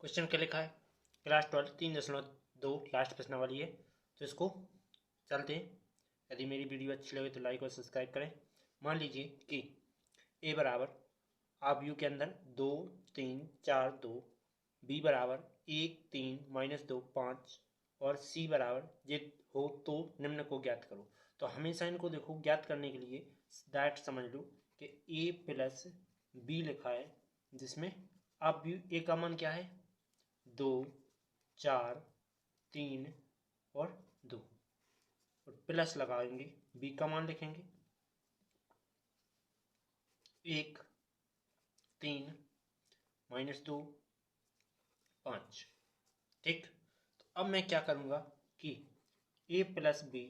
Question क्या लिखा है, क्लास 12 3.2 लास्ट प्रश्न वाली है। तो इसको चलते हैं। यदि मेरी वीडियो अच्छी लगे तो लाइक और सब्सक्राइब करें। मान लीजिए कि ए बराबर आप यू के अंदर 2 3 4 2, बी बराबर 1 3 -2 5 और सी बराबर ये हो तो निम्न को ज्ञात करो। तो हमेशा इनको देखो ज्ञात करने के लिए डायरेक्ट समझ लो कि ए प्लस बी लिखा है, जिसमें अब ए का मान क्या है 2 4 3 और 2 और प्लस लगाएंगे, बी का मान लिखेंगे 1 3 -2 5। ठीक, तो अब मैं क्या करूंगा कि ए प्लस बी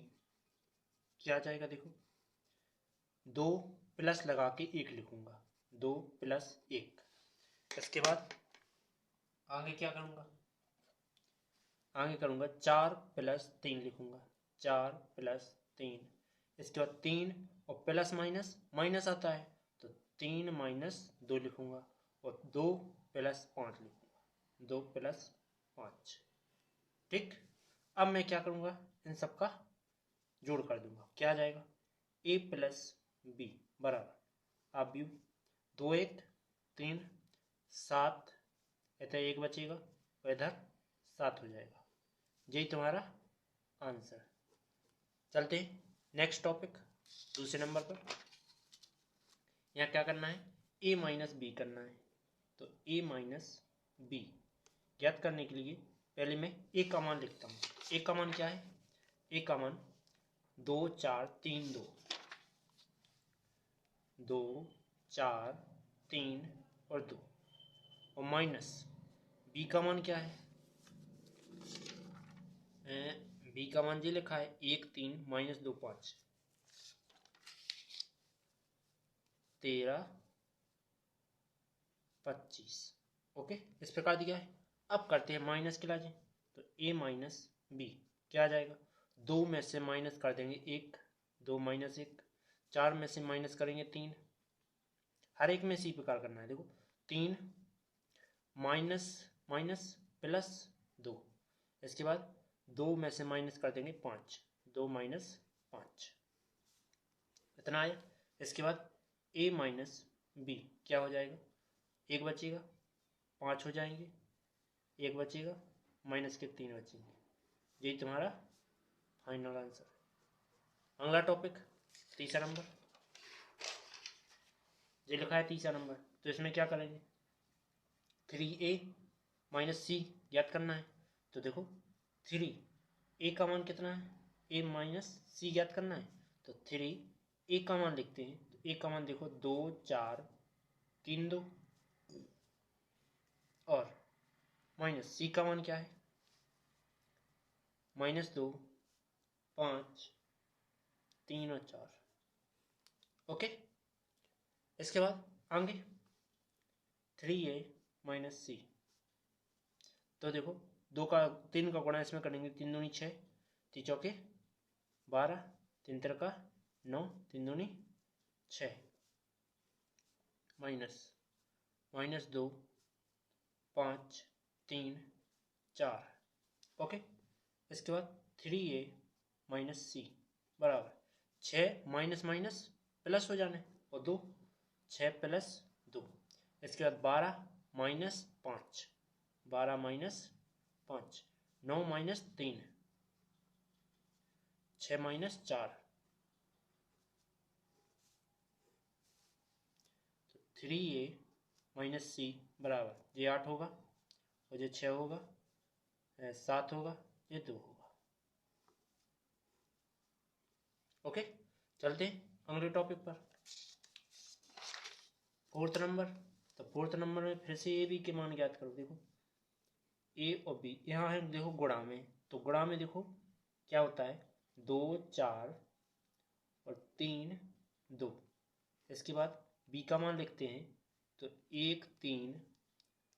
क्या आ जाएगा, देखो 2 प्लस लगा के 1 लिखूंगा, 2 + 1। इसके बाद आगे क्या करूंगा, आगे करूंगा 4 + 3 लिखूंगा, 4 + 3। इसके बाद 3 और प्लस माइनस माइनस आता है तो 3 - 2 लिखूंगा और 2 + 5 लिखूंगा, 2 + 5। ठीक, अब मैं क्या करूंगा, इन सब का जोड़ कर दूंगा। क्या आ जाएगा, ए प्लस बी बराबर अब यू 2 1 3 7, इधर 1 बचेगा और इधर 7 हो जाएगा। यही तुम्हारा आंसर। चलते हैं नेक्स्ट टॉपिक, दूसरे नंबर पर। यहाँ क्या करना है, a - b करना है। तो a - b ज्ञात करने के लिए पहले मैं a का मान लिखता हूँ। a का मान क्या है, a का मान 2 4 3 2, 2 4 3 और 2 और माइनस b का मान क्या है, बी का मान जी लिखा है 1 3 -2 5, 13 25। ओके, इस प्रकार दिया है। अब करते हैं माइनस के लाजे। तो a - b क्या आ जाएगा, 2 में से माइनस कर देंगे 1, 2 - 1, 4 में से माइनस करेंगे 3, हर एक में इसी प्रकार करना है। देखो 3 माइनस माइनस प्लस 2, इसके बाद 2 में से माइनस कर देंगे 5, 2 - 5 इतना आया। इसके बाद a - b क्या हो जाएगा, 1 बचेगा, 5 हो जाएंगे, 1 बचेगा, माइनस के 3 बचेंगे। यही तुम्हारा फाइनल आंसर है। अगला टॉपिक तीसरा नंबर, ये लिखा है तीसरा नंबर। तो इसमें क्या करेंगे, 3a - c ज्ञात करना है। तो देखो 3 a का मान कितना है, a - c ज्ञात करना है। तो 3 a का मान लिखते हैं। तो a का मान देखो 2 4 3 2 और माइनस c का मान क्या है -2 5 3 और 4। ओके, इसके बाद आगे 3a - c। तो देखो 2 का 3 का गुणा इसमें करेंगे, 3 दूनी 6, 3 चौके 12, 3 तिरका 9, 3 दूनी 6 -2 5 3 4। ओके, इसके बाद 3a - c बराबर 6 माइनस माइनस प्लस हो जाने और 2, 6 + 2। इसके बाद 12 - 5, 12 - 5, 9 - 3, 6 - 4। तो 3a - c बराबर ये 8 होगा और ये 6 होगा, 7 होगा, ये 2 होगा। ओके, चलते हैं अगले टॉपिक पर, फोर्थ नंबर। तो फोर्थ नंबर में फिर से ए बी के मान ज्ञात करो। देखो ए और बी यहाँ है, देखो गुणा में। तो गुणा में देखो क्या होता है, 2 4 और 3 2। इसके बाद बी का मान लिखते हैं। तो 1 3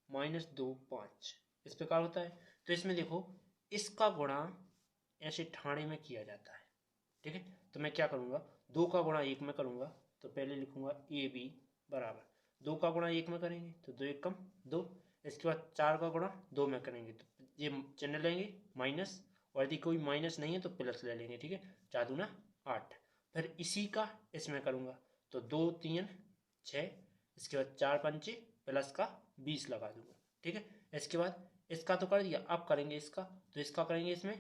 -2 5 इस प्रकार होता है। तो इसमें देखो इसका गुणा ऐसे ठाणे में किया जाता है। ठीक है, तो मैं क्या करूँगा, 2 का गुणा 1 में करूँगा। तो पहले लिखूँगा ए बी बराबर 2 का गुणा 1 में करेंगे तो 2 1 कम 2, इसके बाद 4 का गुणा 2 में करेंगे तो ये चिन्ह लेंगे माइनस, और यदि कोई माइनस नहीं है तो प्लस ले लेंगे, ठीक है। 4 दूना 8। फिर इसी का इसमें करूँगा तो 2 3 6, इसके बाद 4 पंचे प्लस का 20 लगा दूंगा, ठीक है। इसके बाद इसका तो कर दिया, अब करेंगे इसका, तो इसका करेंगे इसमें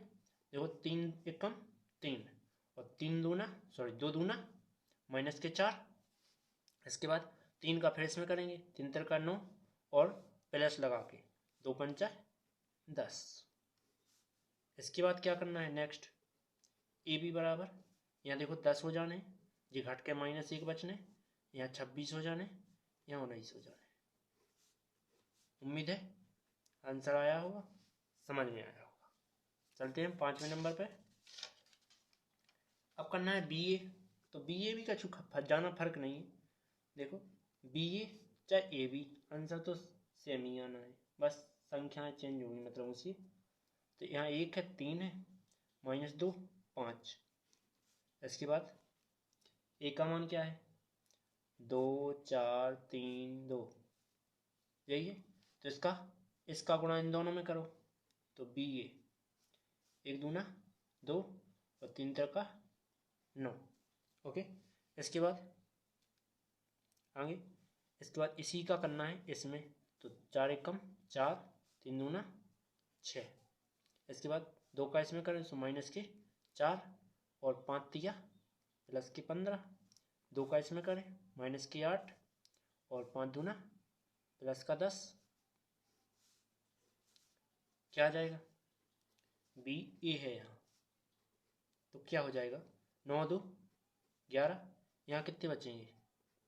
देखो 3 एकम 3 और 2 दूना माइनस के 4, इसके बाद 3 का फिर इसमें करेंगे 3 3 का 9 और प्लस लगा के 2 पंचा 10। इसके बाद क्या करना है नेक्स्ट, ए बी बराबर, यहाँ देखो 10 हो जाने, ये घट के -1 बचने, यहाँ 26 हो जाने, यहाँ 19 हो जाने। उम्मीद है आंसर आया होगा, समझ में आया होगा। चलते हैं 5वें नंबर पे। अब करना है बी ए, तो बी ए भी का ज़्यादा फर्क नहीं है। देखो बी ए चाहे ए बी, आंसर तो सेम ही आना है, बस संख्याएं चेंज होंगी, मतलब उसी। तो यहाँ 1 है 3 है -2 5। इसके बाद ए का मान क्या है 2 4 3 2, यही है। तो इसका गुणा इन दोनों में करो तो बी ए 1 दूना 2 और 3 3 का 9, ओके। इसके बाद आगे, इसके बाद इसी का करना है इसमें, तो 4 एकम 4 3 दूना 6। इसके बाद 2 का इसमें करें तो माइनस के 4 और 5 तिया प्लस के 15। 2 का इसमें करें माइनस के 8 और 5 दूना प्लस का 10। क्या आ जाएगा, बी ए है यहाँ, तो क्या हो जाएगा 9 2 11, यहाँ कितने बचेंगे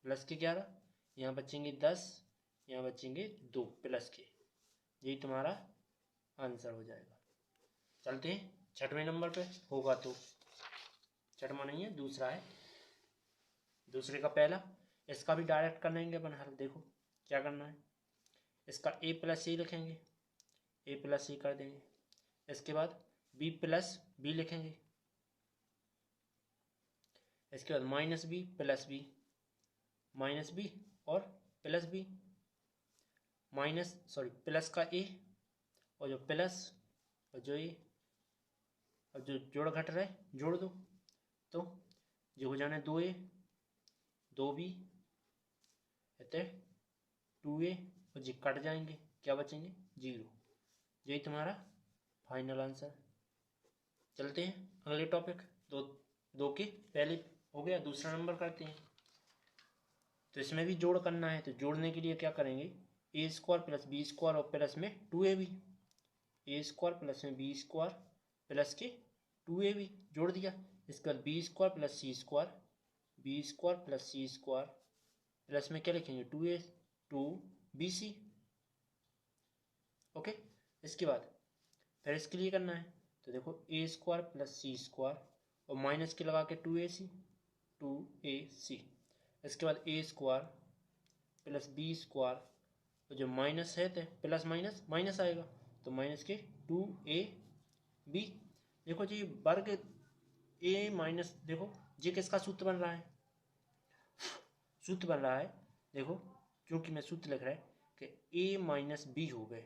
प्लस के 11, यहाँ बचेंगे 10, यहाँ बचेंगे 2 प्लस के, यही तुम्हारा आंसर हो जाएगा। चलते हैं 6वें नंबर पे, होगा तो 6वां नहीं है, दूसरा है, दूसरे का पहला। इसका भी डायरेक्ट कर लेंगे अपन हल। देखो क्या करना है, इसका a प्लस ए लिखेंगे, a प्लस ए कर देंगे। इसके बाद b प्लस बी लिखेंगे, इसके बाद minus B plus B, minus B और प्लस बी, प्लस का a और जो प्लस और जो ये और जो जोड़ घट रहा है जोड़ दो, तो जो हो जाना है 2a 2b 2a और जी कट जाएंगे, क्या बचेंगे 0। यही तुम्हारा फाइनल आंसर। चलते हैं अगले टॉपिक, दो के पहले हो गया, दूसरा नंबर करते हैं। तो इसमें भी जोड़ करना है, तो जोड़ने के लिए क्या करेंगे, ए स्क्वायर प्लस बी स्क्वायर और प्लस में 2ab, ए स्क्वायर प्लस में बी स्क्वायर प्लस के 2ab जोड़ दिया। इसके बाद B square plus c square, B square plus c square plus में क्या लिखेंगे 2a 2bc, ओके। इसके बाद फिर इसके लिए करना है, तो देखो a square plus c square और माइनस के लगा के 2ac 2ac। इसके बाद ए स्क्वायर प्लस बी स्क्वायर और जो माइनस है तो प्लस माइनस माइनस आएगा, तो माइनस के 2ab। देखो जी वर्ग a माइनस, देखो जी किसका सूत्र बन रहा है, सूत्र बन रहा है, देखो क्योंकि मैं सूत्र लिख रहा है कि a माइनस बी हो गए,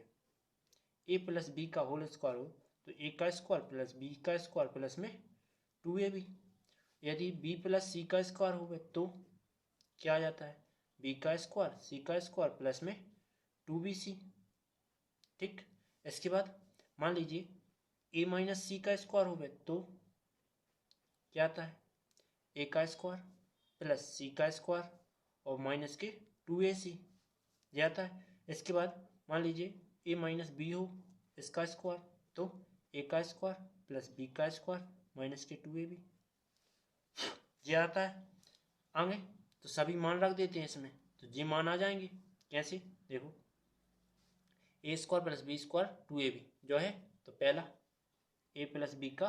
a प्लस बी का होल स्क्वायर हो तो a का स्क्वायर प्लस b का स्क्वायर प्लस में 2ab। यदि b प्लस c का स्क्वायर हो गए तो क्या आ जाता है b का स्क्वायर c का स्क्वायर प्लस में 2bc, ठीक। इसके बाद मान लीजिए a माइनस सी का स्क्वायर हो गए तो क्या आता है a का स्क्वायर प्लस c का स्क्वायर और माइनस के 2ac ये आता है। इसके बाद मान लीजिए a माइनस बी हो इसका स्क्वायर, तो a का स्क्वायर प्लस b का स्क्वायर माइनस के 2ab ये आता है। आगे तो सभी मान रख देते हैं इसमें, तो ये मान आ जाएंगे। कैसे, देखो a square plus B square 2ab जो है, तो पहला a प्लस बी का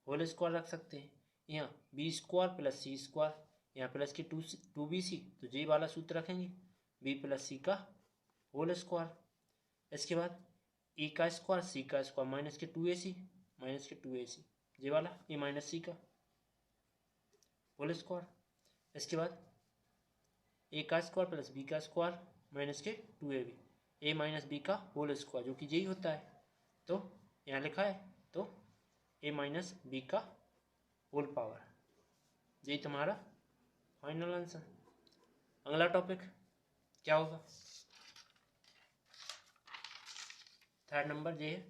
होल स्क्वायर रख सकते हैं, यहाँ b square plus c square, यहाँ प्लस की 2bc, तो ये वाला सूत्र रखेंगे b प्लस सी का होल स्क्वायर। इसके बाद ए का स्क्वायर सी का स्क्वायर माइनस के 2ac ये वाला ए माइनस सी का होल स्क्वायर। इसके बाद ए का स्क्वायर प्लस बी का स्क्वायर माइनस के 2ab, ए माइनस बी का होल स्क्वायर, जो कि यही होता है। तो यहाँ लिखा है तो ए माइनस बी का होल पावर, यही तुम्हारा फाइनल आंसर। अगला टॉपिक क्या होगा? थर्ड नंबर ये है,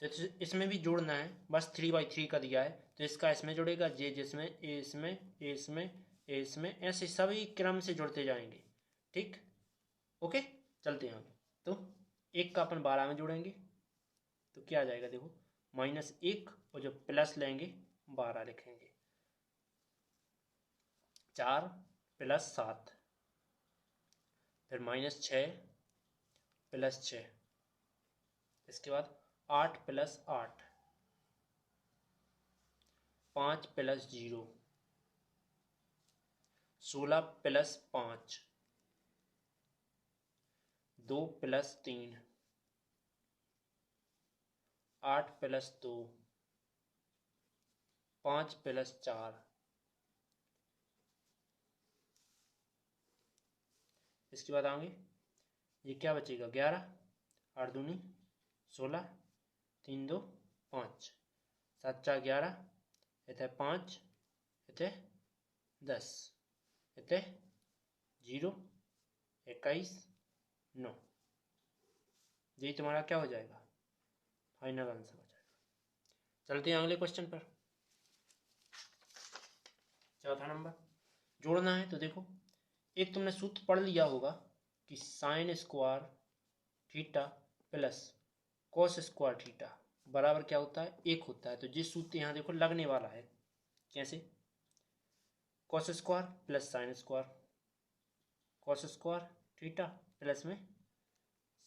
तो इसमें भी जोड़ना है, बस 3/3 का दिया है, तो इसका इसमें जुड़ेगा, जे जिसमें, ए इसमें, ए इसमें, ए इसमें, ऐसे सभी क्रम से जुड़ते जाएंगे। ठीक, ओके, चलते हैं आगे। तो एक का अपन 12 में जोड़ेंगे तो क्या आ जाएगा, देखो -1 और जो प्लस लेंगे 12 लिखेंगे, 4 + 7, फिर -6 + 6, इसके बाद 8 + 8, 5 + 0, 16 + 5, 2 + 3, 8 + 2, 5 + 4, इसके बाद आगे ये क्या बचेगा, 11, 8 दूनी 16, 3 2 5, 7 4 11, इतने 5, इतने 10, इतने 0, 21, 9, यही तुम्हारा क्या हो जाएगा, फाइनल आंसर हो जाएगा। चलते हैं अगले क्वेश्चन पर। चौथा नंबर जोड़ना है, तो देखो एक तुमने सूत्र पढ़ लिया होगा कि sin square theta plus cos square theta बराबर क्या होता है, 1 होता है। तो जिस सूत्र यहाँ देखो लगने वाला है, कैसे, cos square plus sin square, cos square theta plus में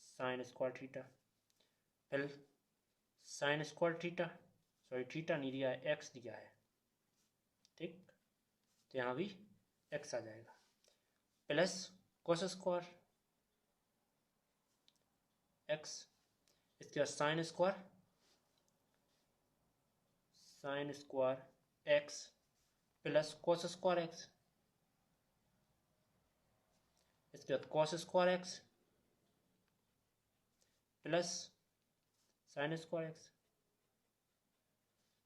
sin स्क्वायर थीटा, फिर sin square theta, sorry theta नहीं दिया है, x दिया है। ठीक, तो यहाँ भी x आ जाएगा, प्लस cos स्क्वायर x, इसके बाद sin square x plus cos square x, इसके बाद cos square x plus sin square x।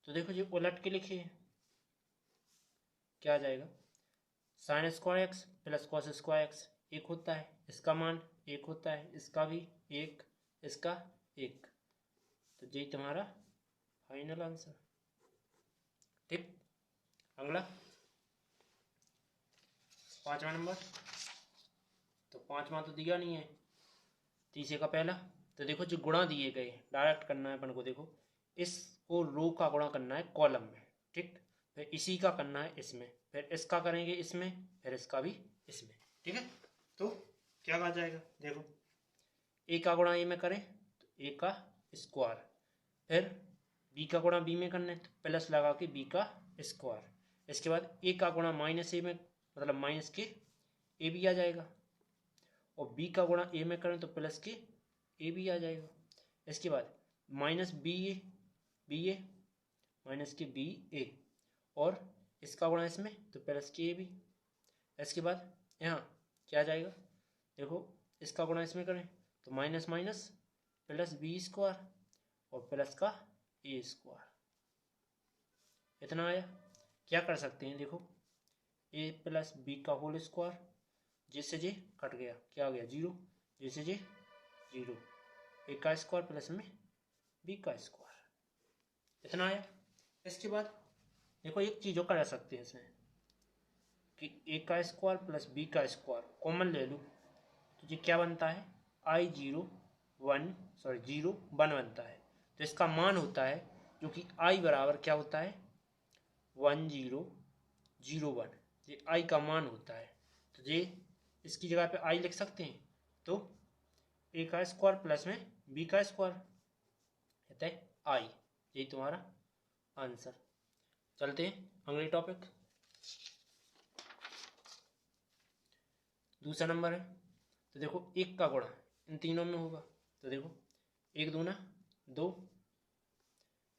तो देखो जी उलट के लिखिए, क्या आ जाएगा, sin square x plus cos square x 1 होता है, इसका मान 1 होता है, इसका भी 1, इसका 1, तो यही तुम्हारा फाइनल आंसर। ठीक, अगला 5वां नंबर, तो 5वां तो दिया नहीं है, तीसरे का पहला। तो देखो जो गुणा दिए गए डायरेक्ट करना है अपन को, देखो इसको रो का गुणा करना है कॉलम में, ठीक, फिर इसी का करना है इसमें, फिर इसका करेंगे इसमें, फिर इसका भी इसमें। ठीक है, तो क्या कहा जाएगा, देखो ए का गुणा ए में करें तो ए का स्क्वायर, फिर बी का गुणा बी में करना है तो प्लस लगा के बी का स्क्वायर, इसके बाद ए का गुणा माइनस ए में, मतलब माइनस के ए भी आ जाएगा, और बी का गुणा ए में करें तो प्लस के ए भी आ जाएगा, इसके बाद माइनस बी ए माइनस के बी ए, और इसका गुणा इसमें तो प्लस के ए भी, इसके बाद यहाँ क्या आ जाएगा, देखो इसका गुणा इसमें करें तो minus minus plus B square और प्लस का ए स्क्वायर, इतना आया। क्या कर सकते हैं, देखो ए प्लस बी का होल स्क्वायर, जिससे जे कट गया, क्या आ गया 0, जिससे जे 0, ए का स्क्वायर प्लस में बी का स्क्वायर, इतना आया। इसके बाद देखो एक चीज और कर सकते हैं इसमें कि ए का स्क्वायर प्लस बी का स्क्वायर कॉमन ले लूँ, तो ये क्या बनता है, I0 1 बनता है। तो इसका मान होता है जो कि I बराबर क्या होता है 1001, ये I का मान होता है। तो ये इसकी जगह पे I लिख सकते हैं, तो ए का स्क्वायर प्लस में बी का स्क्वायर कहते हैं I, यही तुम्हारा आंसर। चलते हैं अगले टॉपिक, दूसरा नंबर है। तो देखो एक का गुणा इन तीनों में होगा, तो देखो 1 दूना 2,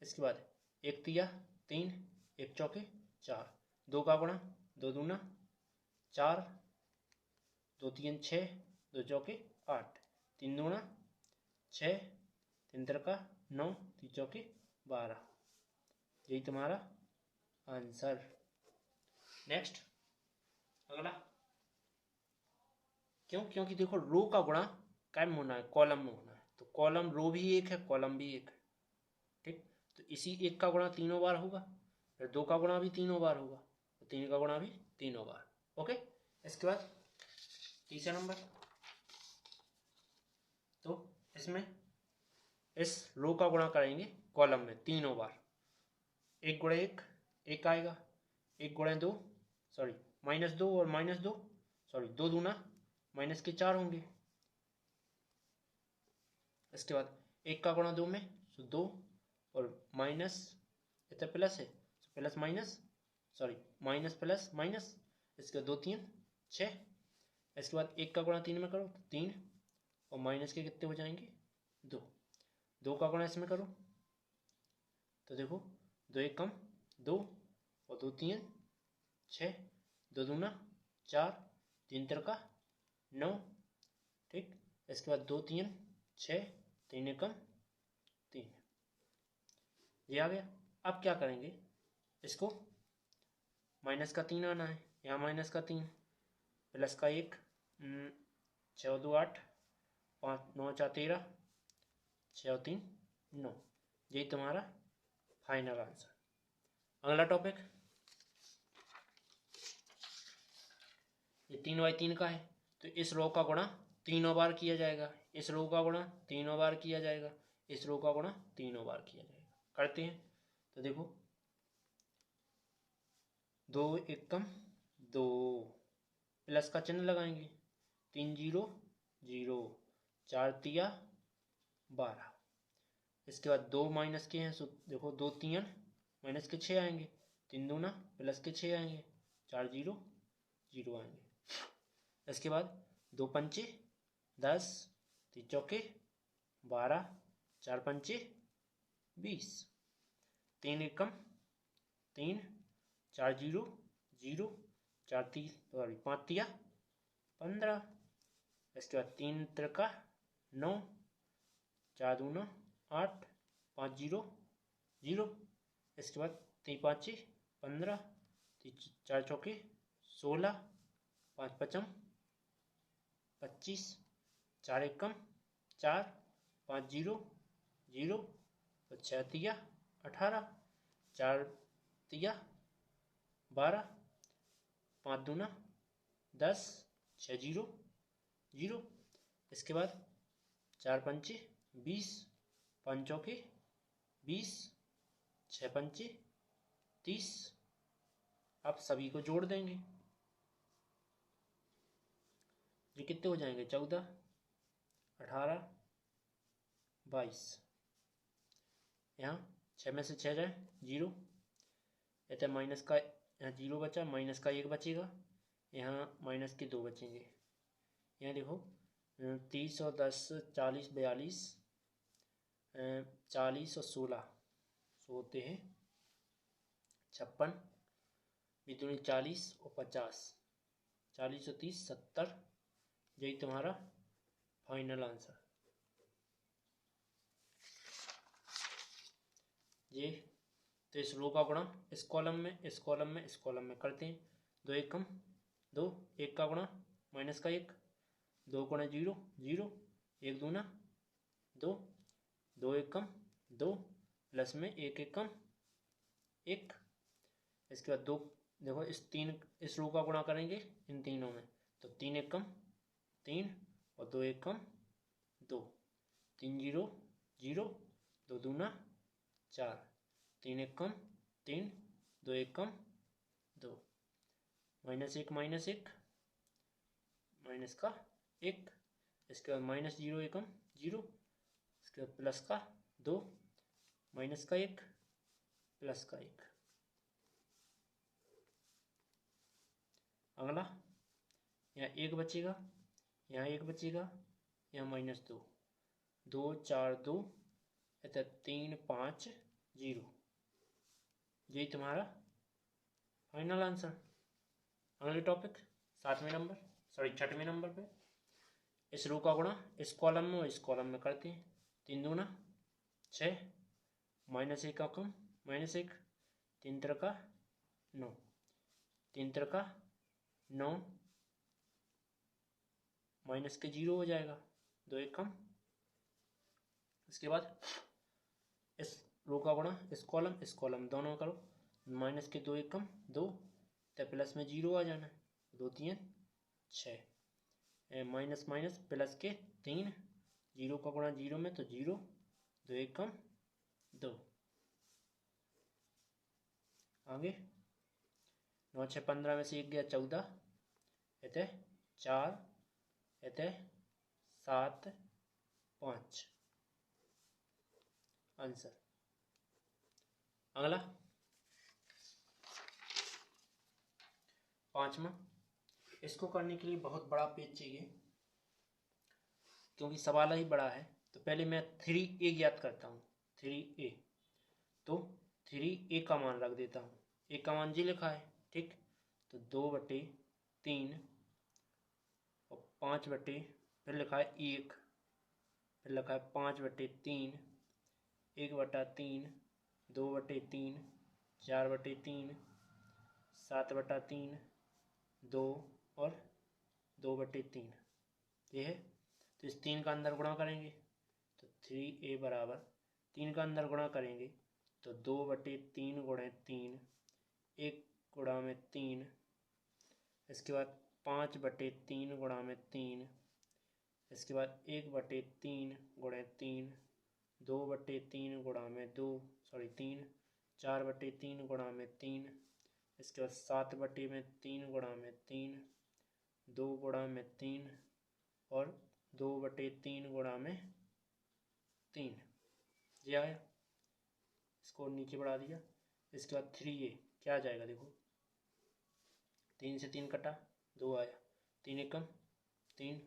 इसके बाद 1 तिया 3, 1 चौके 4, 2 का गुणा 2 दूना 4, 2 3 6, 2 चौके 8, तीन दूना 6, तीन तिरका 9, तीन चौके 12। यही तुम्हारा आंसर। नेक्स्ट अगला। क्यों? क्योंकि देखो रो का गुणा काय में होना है, कॉलम में होना है, तो कॉलम रो भी एक है, कॉलम भी एक है। ठीक, तो इसी एक का गुणा तीनों बार होगा, फिर दो का गुणा भी तीनों बार होगा, तो तीन का गुणा भी तीनों बार। ओके, इसके बाद तीसरा नंबर, तो इसमें इस रो का गुणा करेंगे कॉलम में तीनों बार। एक गुणे एक, एक आएगा, एक गुणे दो, सॉरी -2 और -2, सॉरी 2 दूना -4 होंगे। इसके बाद एक का गुणा 2 में, तो 2 और माइनस, इतना प्लस है तो plus minus, sorry minus plus minus, इसके बाद 2 3 6। इसके बाद एक का गुणा 3 में करो तो 3 और माइनस के कितने हो जाएंगे 2। 2 का गुणा इसमें करो तो देखो 2 1 कम 2 और 2 3 6, 2 दूना 4, 3 तिरका 9। ठीक, इसके बाद 2 3 6, 3 एकम 3, ये आ गया। अब क्या करेंगे, इसको माइनस का 3 आना है, यहाँ माइनस का 3, प्लस का 1, 6 2 8, 5 9 4 13, 6 3 9। यही तुम्हारा फाइनल आंसर। अगला टॉपिक, ये 3/3 का है, तो इस रो का गुणा तीनों बार किया जाएगा, इस रो का गुणा तीनों बार किया जाएगा, इस रो का गुणा तीनों बार किया जाएगा। करते हैं, तो देखो 2 1 कम 2, प्लस का चिन्ह लगाएंगे, 3 0 0, 4 तिया 12। इसके बाद 2 माइनस के हैं, सो देखो 2 3 माइनस के 6 आएंगे, 3 दूना प्लस के 6 आएंगे, 4 0 0 आएंगे। इसके बाद 2 पंचे 10, 3 चौके 12, 4 पंचे 20, 3 एकम 3, 4 0 0, 4 3 सॉरी 5 तिया 15। इसके बाद 3 तिरका 9, 4 दूना 8, 5 0 0। इसके बाद 3 5 15, 4 चौके 16, 5 पचम 25, 4 एकम 4, 5 0 0, तो 6 तिया 18, 4 तिया 12, 5 दूना 10, 6 0 0। इसके बाद 4 पंचे 20, 5 चौके 20, 6 पंचे 30। अब सभी को जोड़ देंगे, ये कितने हो जाएंगे 14, 18, 22। यहाँ 6 में से 6 जाए 0, इतना माइनस का यहाँ 0 बचा, माइनस का 1 बचेगा, यहाँ माइनस के 2 बचेंगे। यहाँ देखो 30 और 10 40 42, 40 और 16 होते हैं 56, बिदुनी 40 और 50, 40 और 30 70। यही तुम्हारा फाइनल आंसर। ये तो इस रो का गुणा इस कॉलम में, इस कॉलम में, इस कॉलम में करते हैं। 2 1 कम 2, 1 का गुणा माइनस का 1, 2 गुणा 0 0, 1 दूना 2, 2 1 कम 2, प्लस में 1 1 कम 1। इसके बाद 2, देखो इस रो का गुणा करेंगे इन तीनों में, तो 3 1 कम 3 और 2 1 कम 2, 3 0 0, 2 दूना 4, 3 1 कम 3, 2 1 कम 2, -1 -1 माइनस का 1। इसके बाद -0 एकम 0, इसके बाद प्लस का 2, माइनस का 1, प्लस का 1। अगला यहाँ 1 बचेगा, यहाँ 1 बचेगा, यहाँ -2, 2 4 2, अतः 3 5 0। यही तुम्हारा फाइनल आंसर। अगले टॉपिक 7वें नंबर, सॉरी 6वें नंबर पे, इस रो का गुणा इस कॉलम में और इस कॉलम में करते हैं। 3 दूना 6, -1 का कम -1, 3 त्रिका 9, 3 त्रिका 9, माइनस के 0 हो जाएगा, 2 1 कम। इसके बाद इस रो का गुणा इस कॉलम दोनों करो, माइनस के 2 1 कम 2, तो प्लस में 0 आ जाना है, 2 3 6, माइनस माइनस प्लस के 3, 0 का गुणा 0 में तो 0, 2 1 कम 2, आगे 9 6 15 में से 1 गया 14, अतः 4, अतः 7 5 आंसर। अगला 5वां, इसको करने के लिए बहुत बड़ा पेज चाहिए क्योंकि सवाल ही बड़ा है। तो पहले मैं 3a ज्ञात करता हूँ, 3a, तो 3a का मान रख देता हूँ, a का मान जी लिखा है, ठीक, तो 2/3 और 5/, फिर लिखा है 1, फिर लिखा है 5/3, 1/3, 2/3, 4/3, 7/3, 2 और 2/3, ये है। तो इस 3 का अंदर गुणा करेंगे तो 3a बराबर 3 का अंदर गुणा करेंगे तो 2/3 गुणे 3, 1 गुणा में 3, इसके बाद 5/3 गुणा में 3, इसके बाद 1/3 गुणे 3, 2/3 गुणा में 2 सॉरी 3, 4/3 गुणा में 3, इसके बाद 7/3 गुणा में 3, 2 गुणा में 3 और 2/3 गुणा में 3, ये आया, इसको नीचे बढ़ा दिया। इसके बाद 3a क्या आ जाएगा, देखो 3 से 3 कटा, 2 आया, 3 एकम 3,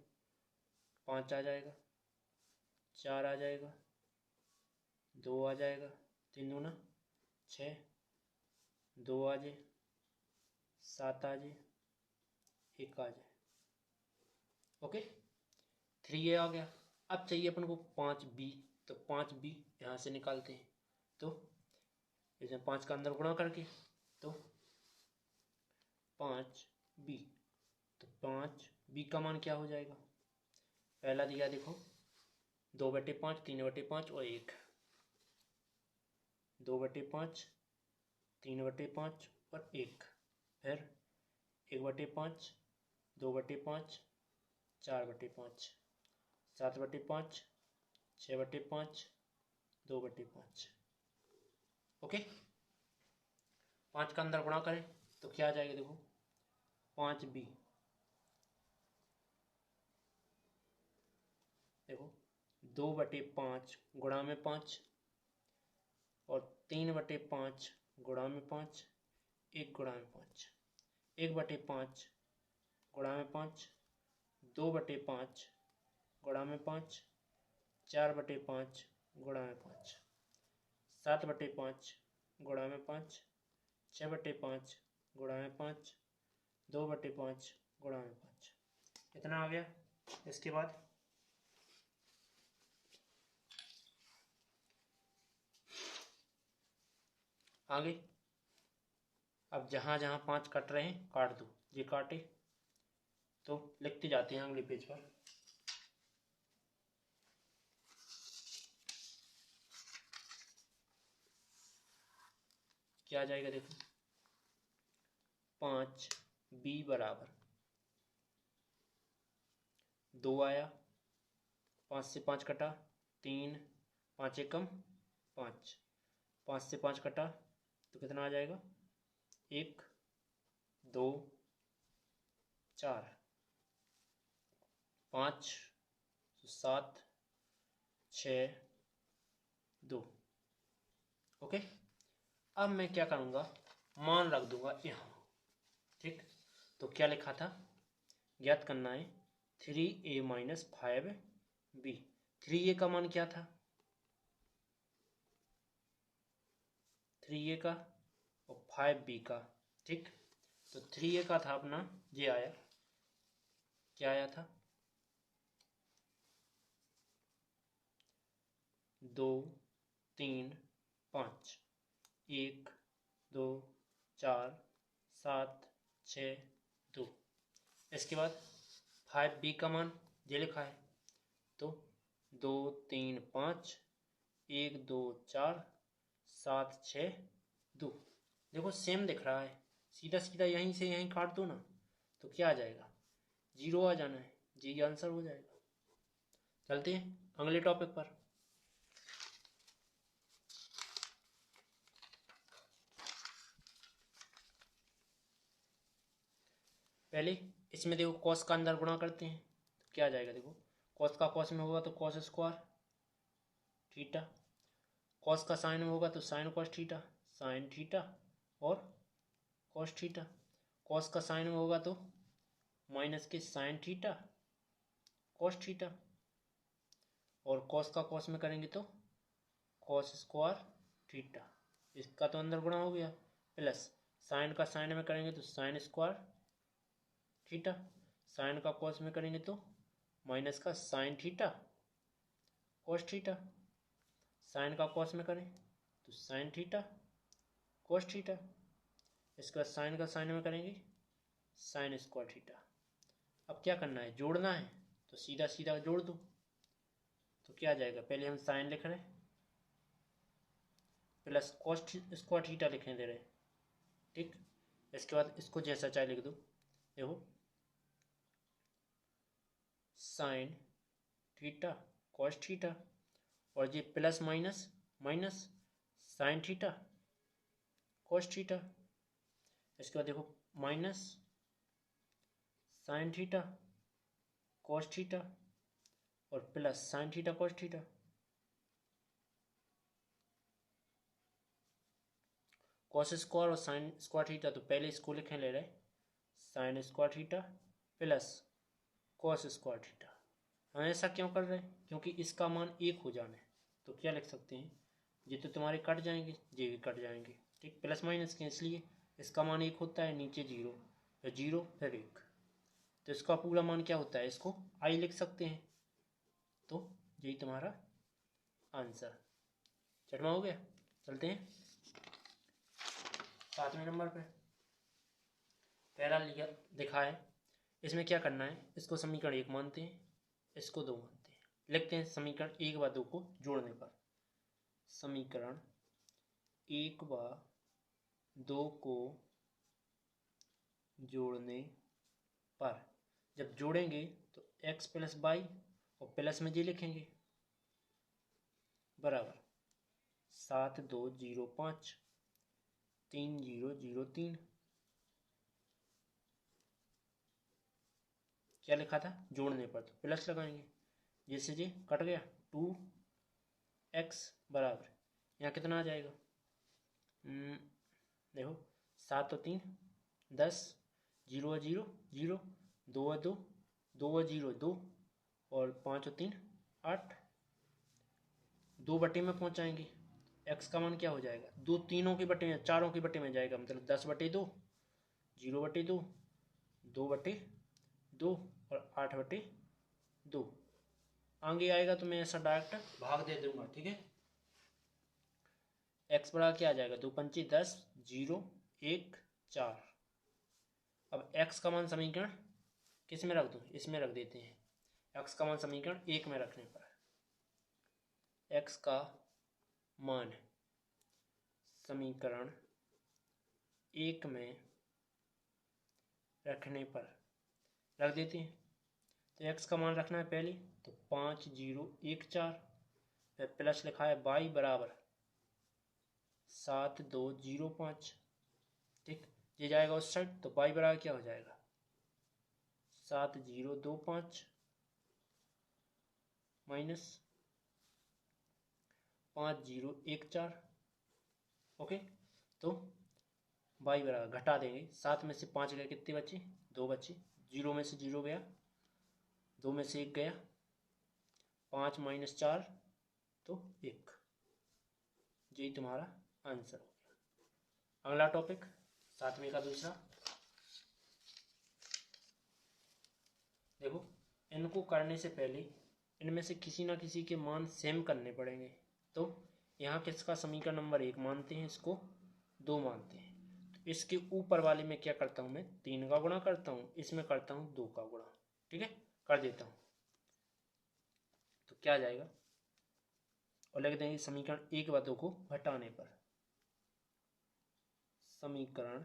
5 आ जाएगा, 4 आ जाएगा, 2 आ जाएगा, 3 दूना 6, 2 आ जाए, 7 आ जाए, 1 आ जाए, ओके 3a आ गया। अब चाहिए अपन को 5b, तो 5b यहाँ से निकालते हैं, तो इसमें 5 का अंदर गुणा करके तो 5b, तो 5b का मान क्या हो जाएगा, पहला दिया देखो 2/5, 3/5 और 1, 2/5, 3/5 और 1, फिर 1/5, 2/5, 4/5, 7/5, 6/5, 2/5, ओके। 5 का अंदर गुणा करें तो क्या आ जाएगा, देखो 5b, देखो 2/5 गुणा में 5 और 3/5 गुणा में 5, 1 गुणा में 5, 1/5 गुणा में 5, 2/5 गुणा में 5, 4/5 गुणा में 5, 7/5 गुणा में 5, 6/5 गुणा में 5, 2/5 गुणा में 5, इतना आ गया। इसके बाद आगे अब जहाँ जहाँ 5 कट रहे हैं काट दो, ये काटे तो लिखते जाते हैं अगले पेज पर। क्या आ जाएगा, देखो 5b बराबर 2 आया, 5 से 5 कटा 3, 5 एकम 5, 5 से 5 कटा तो कितना आ जाएगा, 1 2 4, 5 7 6 2, ओके। अब मैं क्या करूँगा, मान रख दूंगा यहाँ, ठीक। तो क्या लिखा था, ज्ञात करना है 3a माइनस 5b, 3a का मान क्या था, 3a का और 5b का, ठीक। तो 3a का था अपना, ये आया, क्या आया था 2 3 5, 1 2 4 7 6 2। इसके बाद 5b का मान ये लिखा है, तो 2 3 5, 1 2 4 7 6 2। देखो सेम दिख रहा है, सीधा सीधा यहीं से यहीं काट दो ना, तो क्या आ जाएगा, 0 आ जाना है, जी आंसर हो जाएगा। चलते हैं अगले टॉपिक पर। पहले इसमें देखो कॉस का अंदर गुणा करते हैं, तो क्या आ जाएगा, देखो कॉस का कॉस में होगा तो कॉस स्क्वायर थीटा, कॉस का साइन में होगा तो sine cos theta, sine theta और कॉस थीटा, कॉस का साइन में होगा तो माइनस के साइन थीटा कॉस थीटा, और कॉस का कॉस में करेंगे तो कॉस स्क्वायर थीटा, इसका तो अंदर गुणा हो गया, प्लस साइन का साइन में करेंगे तो साइन स्क्वायर थीटा, साइन का कॉस में करेंगे तो माइनस का sine theta cos theta, sine का कॉस में करें तो साइन थीटा कॉस थीटा, इसका साइन का साइन में करेंगे साइन स्क्वायर थीटा। अब क्या करना है, जोड़ना है, तो सीधा सीधा जोड़ दो, तो क्या आ जाएगा, पहले हम साइन लिख रहे हैं प्लस कॉस स्क्वायर थीटा लिखने दे रहे हैं, ठीक। इसके बाद इसको जैसा चाहे लिख दो, देखो साइन थीटा कॉस थीटा, और ये plus minus minus sine theta cos theta, इसके बाद देखो minus sine theta cos theta और plus sine theta cos theta, cos square और साइन स्क्वायर थीटा, तो पहले इसको लिखने ले रहे sine square theta plus cos square theta. हम ऐसा क्यों कर रहे हैं, क्योंकि इसका मान 1 हो जाना है, तो क्या लिख सकते हैं, ये तो तुम्हारे कट जाएंगे, ये भी कट जाएंगे, ठीक, प्लस माइनस के, इसलिए इसका मान 1 होता है, नीचे 0, फिर 0 फिर 1, तो इसका पूरा मान क्या होता है, इसको आई लिख सकते हैं, तो यही तुम्हारा आंसर। चटमा हो गया। चलते हैं 7वें नंबर पे, पहला लिखा दिखा है, इसमें क्या करना है, इसको समीकरण 1 मानते हैं, इसको 2 मानते हैं, लिखते हैं समीकरण 1 व 2 को जोड़ने पर, समीकरण 1 व 2 को जोड़ने पर, जब जोड़ेंगे तो x प्लस वाई और प्लस में जी लिखेंगे बराबर 7205 3003, क्या लिखा था, जोड़ने पर तो प्लस लगाएंगे, जैसे जी कट गया 2x बराबर, यहाँ कितना आ जाएगा, देखो 7 और 3 10, 0 और 0 0, 2 और 2 2 और 0 2, और 5 और 3 8, 2 बटे में पहुंचाएंगे, x का मान क्या हो जाएगा, दो तीनों की बटे में, चारों की बटे में जाएगा, मतलब 10 बटे 2, 0 बटे 2, 2 बटे 2 और 8 बटे 2, आगे आएगा तो मैं ऐसा डायरेक्ट भाग दे दूंगा, ठीक है। x बड़ा क्या आ जाएगा, 2 पंचे 10, 0 1 4। अब x का मान समीकरण किस में रख दूं, इसमें रख देते हैं, x का मान समीकरण 1 में रखने पर, x का मान समीकरण 1 में रखने पर रख देते हैं, तो x का मान रखना है पहले, तो 5 0 1 4, फिर प्लस लिखा है y बराबर 7205, ठीक, ये जाएगा उस साइड, तो y बराबर क्या हो जाएगा 7025 माइनस 5014, ओके, तो y बराबर घटा देंगे, 7 में से 5 गए, कितने बचे, 2 बचे, 0 में से 0 गया, 2 में से 1 गया, 5 माइनस 4 तो 1, यही तुम्हारा आंसर हो गया। अगला टॉपिक 7वें का दूसरा, देखो इनको करने से पहले इनमें से किसी ना किसी के मान सेम करने पड़ेंगे, तो यहाँ किसका समीकरण नंबर 1 मानते हैं, इसको 2 मानते हैं। तो इसके ऊपर वाले में क्या करता हूँ मैं, 3 का गुणा करता हूँ, इसमें करता हूँ 2 का गुणा। ठीक है, कर देता हूँ। तो क्या आ जाएगा, और लिख देंगे समीकरण 1 व 2 को घटाने पर, समीकरण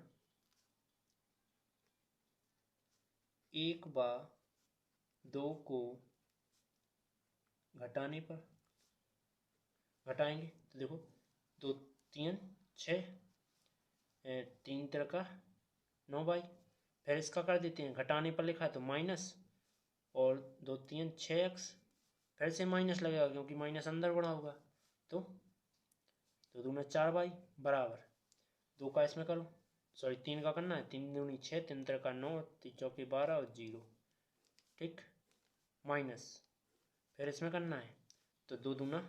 1 व 2 को घटाने पर, घटाएंगे तो देखो 2 3 6, 3 3 का 9 बाई, फिर इसका कर देते हैं, घटाने पर लिखा है तो माइनस, और 2 3 6x, फिर से माइनस लगेगा क्योंकि माइनस अंदर गुणा होगा, तो 2 दूना 4 बाई बराबर 2 का इसमें करो, सॉरी 3 का करना है, 3 दूनी 6, 3 3 का 9, 3 चौके 12 और 0। ठीक, माइनस फिर इसमें करना है, तो 2 दूना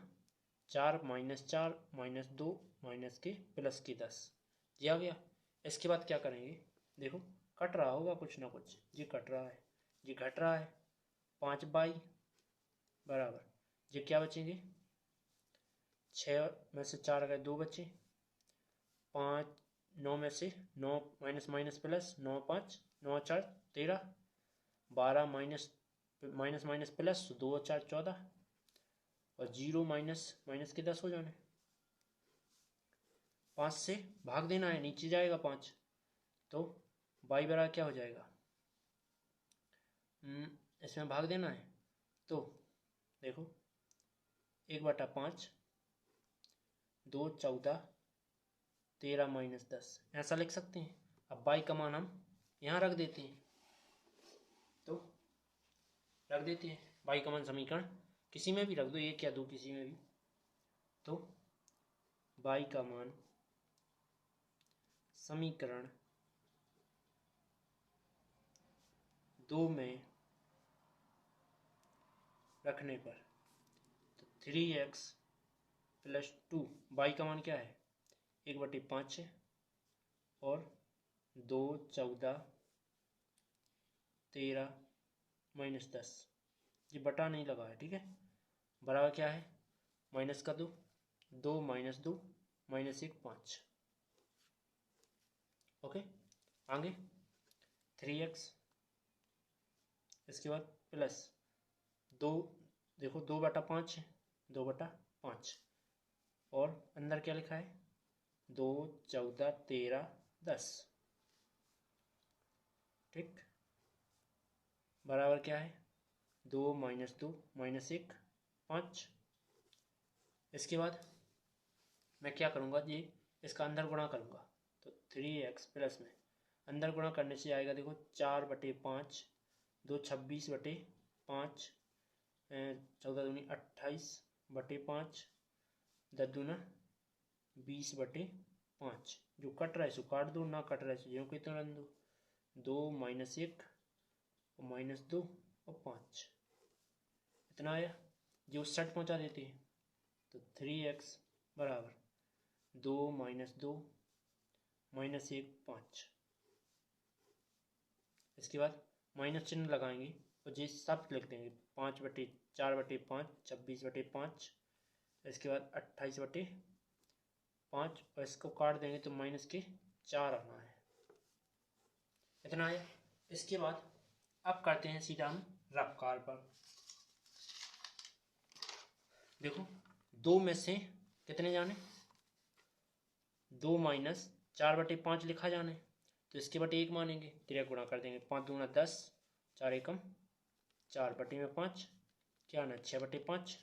4 माइनस 4 माइनस 2 माइनस के प्लस के 10, ये आ गया। इसके बाद क्या करेंगे, देखो कट रहा होगा कुछ ना कुछ, ये कट रहा है, ये घट रहा है, 5 बाई बराबर ये क्या बचेंगे, 6 में से 4 गए 2 बचे, 5 9 में से 9 minus minus plus 9 5 9 4 13, 12 minus minus minus plus 2 4 14, और 0 माइनस माइनस के 10 हो जाने, 5 से भाग देना है, नीचे जाएगा 5, तो बाई बराबर क्या हो जाएगा, इसमें भाग देना है, तो देखो 1/5, 2 14 13 माइनस 10, ऐसा लिख सकते हैं। अब बाई का मान हम यहाँ रख देते हैं, तो रख देते हैं बाई का मान समीकरण किसी में भी रख दो, 1 या 2 किसी में भी, तो बाई का मान समीकरण 2 में रखने पर, तो 3x प्लस 2, बाई का मान क्या है 1/5 है, और 2 14 13 माइनस 10, ये बटा नहीं लगा है, ठीक है, बराबर क्या है माइनस का 2, 2 माइनस 2 माइनस 1 5, ओके, आगे 3x, इसके बाद प्लस 2, देखो 2/5 है, 2/5, और अंदर क्या लिखा है 2 14 13 10, ठीक, बराबर क्या है 2 माइनस 2 माइनस 1 5। इसके बाद मैं क्या करूँगा, ये इसका अंदर गुणा करूँगा, तो 3x प्लस में अंदर गुणा करने से आएगा, देखो 4/5, 2 26/5, 14 दूनी 28/5, 10 दूना 20/5, जो कट रहा है सो काट दो, ना कट रहा है सो जो कितना रन दो, 2 माइनस 1 और माइनस 2 और 5, इतना आया, जो 60 पहुँचा देते हैं, तो 3x बराबर 2 माइनस 2 माइनस 1 5, इसके बाद माइनस चिन्ह लगाएंगे और ये सब लिख देंगे, 5/4/5 26/5, इसके बाद 28/5, और इसको काट देंगे तो माइनस के 4 आना है, इतना आया। इसके बाद अब करते हैं सीधा हम रफ्कार पर, देखो 2 में से कितने जाने, 2 माइनस 4/5 लिखा जाने, तो इसके बटे 1 मानेंगे, direct गुणा कर देंगे, 5 दूना 10, 4 एकम 4/5, क्या आना 6/5,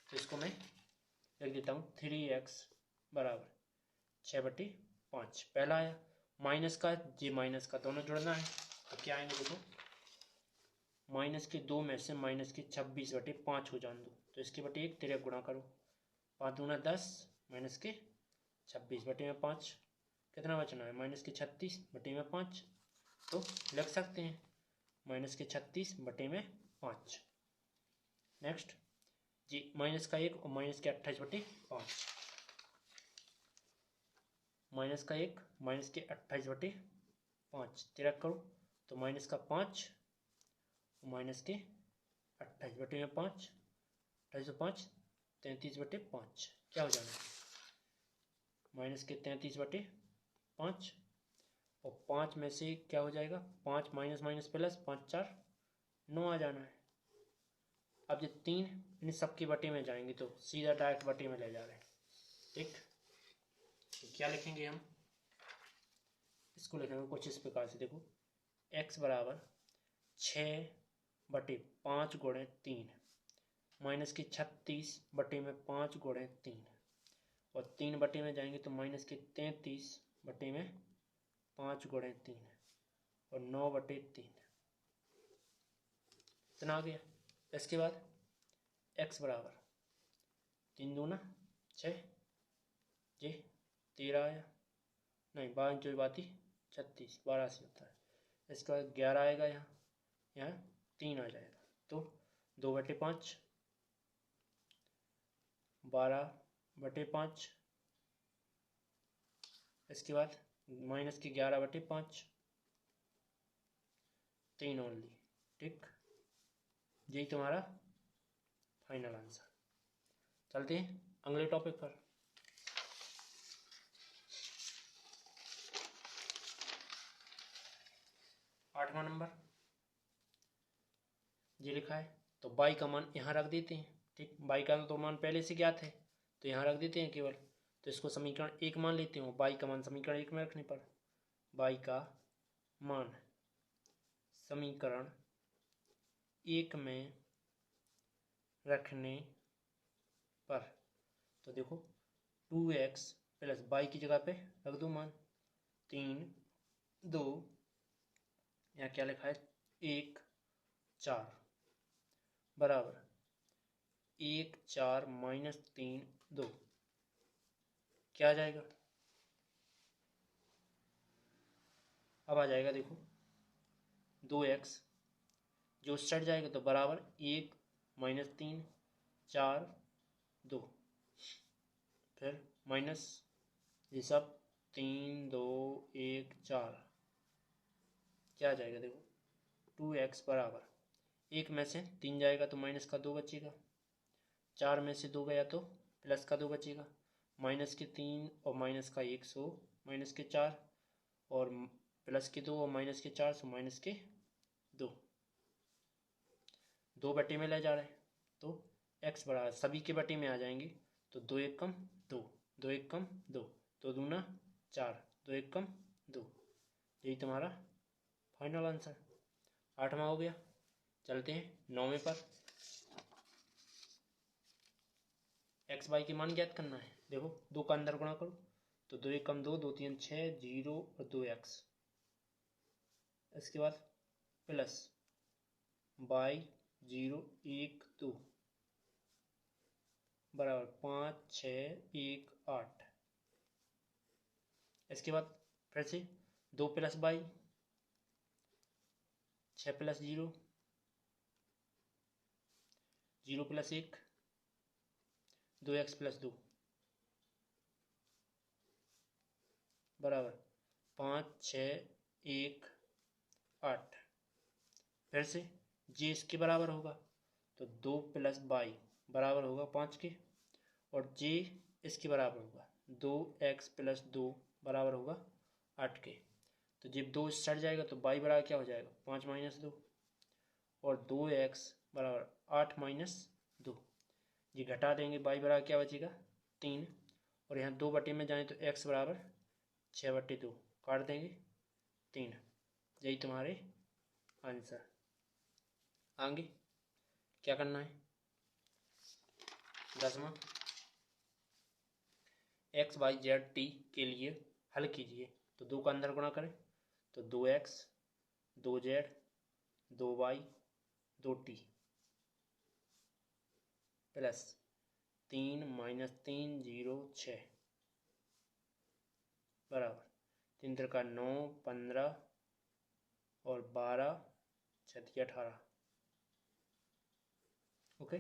तो इसको मैं लिख देता हूँ 3x बराबर 6/5, पहला आया, माइनस का जी माइनस का दोनों जुड़ना है, तो क्या आएंगे देखो, माइनस के 2 में से माइनस के 26/5 हो जान दो, तो इसके बटे 1 direct गुणा करो, 5 दूना 10 माइनस के 26/5, कितना बचना है माइनस के 36/5, तो लिख सकते हैं माइनस के 36/5। नेक्स्ट जी माइनस का 1 और माइनस के 28/5, माइनस का 1 माइनस के 28/5 तिरक करो, तो माइनस का 5 और माइनस के 28/5, 28/5 33/5 क्या हो जाना है, माइनस के 33/5, और 5 में से क्या हो जाएगा, 5 माइनस माइनस प्लस, 5 4 9 आ जाना है। अब ये 3 इन सबकी बटे में जाएंगे तो सीधा डायरेक्ट बटे में ले जा रहे हैं। ठीक, तो क्या लिखेंगे हम, इसको लिखेंगे कुछ इस प्रकार से, देखो x बराबर 6/5 गुणे 3 माइनस की 36 बटे में 5 गुणे 3, और 3 बटे में जाएंगे तो माइनस के 33 बटे में 5 गुणे 3 और 9/3, इतना आ गया। इसके बाद x बराबर 3 दूना 6, जी 13 आया, नहीं 12 जो बात 36, 12 से होता है। इसके बाद 11 आएगा, यहाँ 3 आ जाएगा, तो 2/5, 12/5, इसके बाद माइनस की 11/5, 3 ओनली। ठीक, यही तुम्हारा फाइनल आंसर। चलते हैं अगले टॉपिक पर। 8वां नंबर ये लिखा है, तो बाई का मान यहाँ रख देते हैं। ठीक, बाई का तो मान पहले से ज्ञात है तो यहाँ रख देते हैं केवल, तो इसको समीकरण 1 मान लेते हैं। बाई का मान समीकरण 1 में रखने पर, बाई का मान समीकरण 1 में रखने पर, तो देखो 2x प्लस बाई की जगह पे रख दो मान 3 2, यहाँ क्या लिखा है 1 4 बराबर 1 4 माइनस 3 2, क्या आ जाएगा, अब आ जाएगा देखो 2x जो सट जाएगा तो बराबर 1 माइनस 3 4 2, फिर माइनस ये सब 3 2 1 4, क्या आ जाएगा देखो 2x बराबर 1 में से 3 जाएगा तो माइनस का 2 बचेगा, 4 में से 2 गया तो प्लस का 2 बचेगा, माइनस के 3 और माइनस का 1 सो माइनस के 4 और प्लस के 2 और माइनस के 4 सो माइनस के 2, 2 बटे में ले जा रहे हैं तो x बराबर सभी के बटे में आ जाएंगे, तो 2 1 कम 2 2 1 कम 2 2 दूना 4 2 1 कम 2, यही तुम्हारा फाइनल आंसर। 8वां हो गया। चलते हैं 9वें पर। एक्स वाई के मान ज्ञात करना है। देखो 2 का अंदर गुणा करो तो 2 1 कम 2 2 3 6 0 और 2x, इसके बाद प्लस बाई 0 1 2 बराबर 5 6 1 8, इसके बाद फिर से 2 plus by 6 plus 0 0 plus 1 2x plus 2 बराबर 5 6 1 8, फिर से जे इसके बराबर होगा तो 2 प्लस बाई बराबर होगा 5 के, और जे इसके बराबर होगा 2x प्लस 2 बराबर होगा 8 के, तो जब 2 सट जाएगा तो बाई बराबर क्या हो जाएगा 5 माइनस 2, और 2x बराबर 8 माइनस 2, ये घटा देंगे बाई बराबर क्या बचेगा 3, और यहाँ 2 बटे में जाए तो x बराबर 6/2 काट देंगे 3, यही तुम्हारे आंसर। आगे क्या करना है 10वां, एक्स वाई जेड टी के लिए हल कीजिए, तो 2 का अंदर गुणा करें तो 2x 2z 2y 2t plus 3 minus 3 0 6 बराबर 3 का 9 15 और 12 6 18। ओके,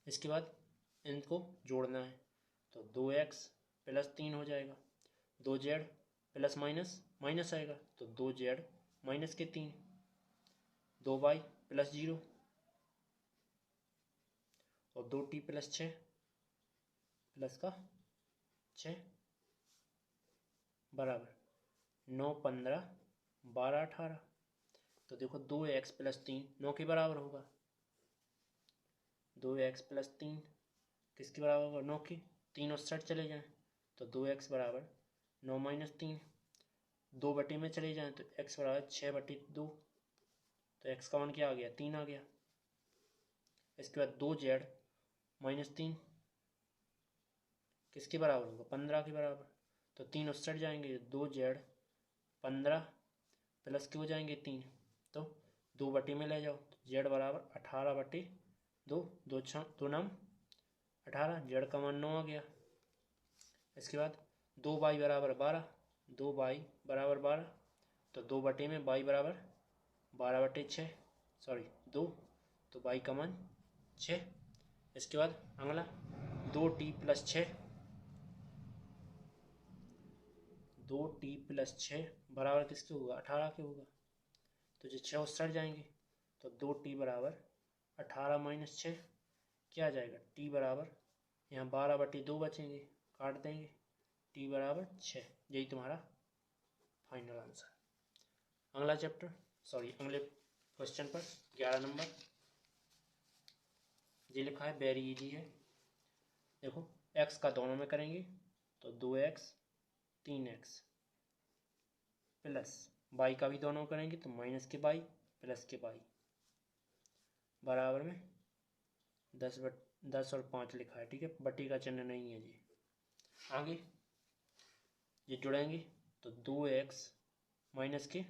इसके बाद इनको जोड़ना है तो 2x प्लस 3 हो जाएगा, 2z प्लस माइनस माइनस आएगा तो 2z माइनस के 3, 2y प्लस 0 और 2t प्लस 6 प्लस का 6 बराबर 9 15 12 18। तो देखो 2x प्लस 3 9 के बराबर होगा। 2x प्लस 3 किसके बराबर होगा? 9 की। 3 उस साइड चले जाएं तो 2x बराबर 9 माइनस 3। 2 बटे में चले जाएं तो x बराबर 6 बटे 2। तो x का मान क्या आ गया? 3 आ गया। इसके बाद 2z माइनस 3 किसके बराबर होगा? 15 के बराबर। तो 3 उस साइड जाएंगे 2z 15 प्लस के हो जाएंगे 3। तो 2 बटे में ले जाओ तो z बराबर 18 बटे 2। 2 नाम 18, z का मान 9 आ गया। इसके बाद 2y बराबर 12, 2y बराबर 12। तो 2 बटे में y बराबर 12 बटे 6 सॉरी 2। तो y का मान 6। इसके बाद अगला 2t प्लस 6, 2t प्लस 6 बराबर किसके होगा? 18 के होगा। तो जो 6 उस साइड जाएंगे तो 2t बराबर 18 माइनस 6 क्या आ जाएगा? t बराबर यहाँ 12 बटे 2 बचेंगे, काट देंगे, t बराबर 6। यही तुम्हारा फाइनल आंसर। अगला चैप्टर अगले क्वेश्चन पर 11 नंबर ये लिखा है, वेरी इजी है। देखो x का दोनों में करेंगे तो 2x 3x प्लस y का भी दोनों करेंगे तो माइनस के y प्लस के y बराबर में 10 और 5 लिखा है। ठीक है, बटी का चिन्ह नहीं है जी। आगे ये जुड़ेंगे तो 2x माइनस के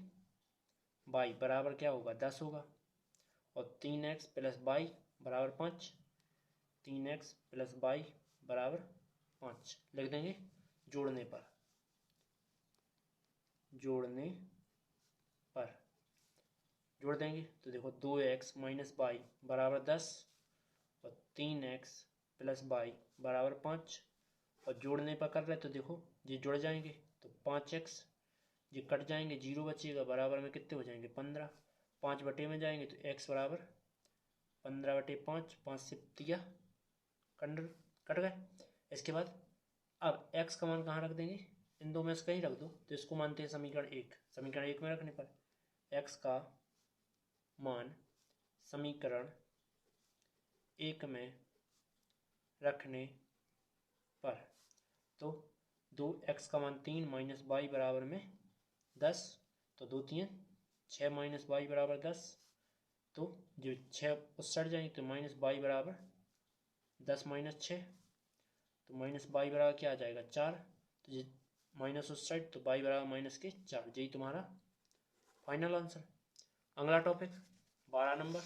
y बराबर क्या होगा? 10 होगा। और 3x प्लस y बराबर 5, 3x प्लस y बराबर 5 लिख देंगे। जोड़ने पर जोड़ देंगे तो देखो 2x माइनस y बराबर 10 और 3x प्लस y बराबर 5। और जोड़ने पर कर रहे तो देखो ये जुड़ जाएंगे तो 5x ये कट जाएंगे, 0 बचेगा, बराबर में कितने हो जाएंगे? 15। 5 बटे में जाएंगे तो x बराबर 15 बटे 5, 5 से 3 कट गए। इसके बाद अब x का मान कहाँ रख देंगे? इन दो में से कहीं रख दो। तो इसको मानते हैं समीकरण 1। समीकरण 1 में रखने पर x का मान समीकरण 1 में रखने पर तो 2x का मान 3 माइनस y बराबर में 10। तो 2 3 6 माइनस y बराबर 10। तो जो 6 उस साइड जाएंगे तो माइनस y बराबर 10 माइनस 6 तो माइनस y बराबर क्या आ जाएगा? 4। तो ये माइनस उस साइड तो y बराबर माइनस के 4। यही तुम्हारा फाइनल आंसर। अगला टॉपिक 12 नंबर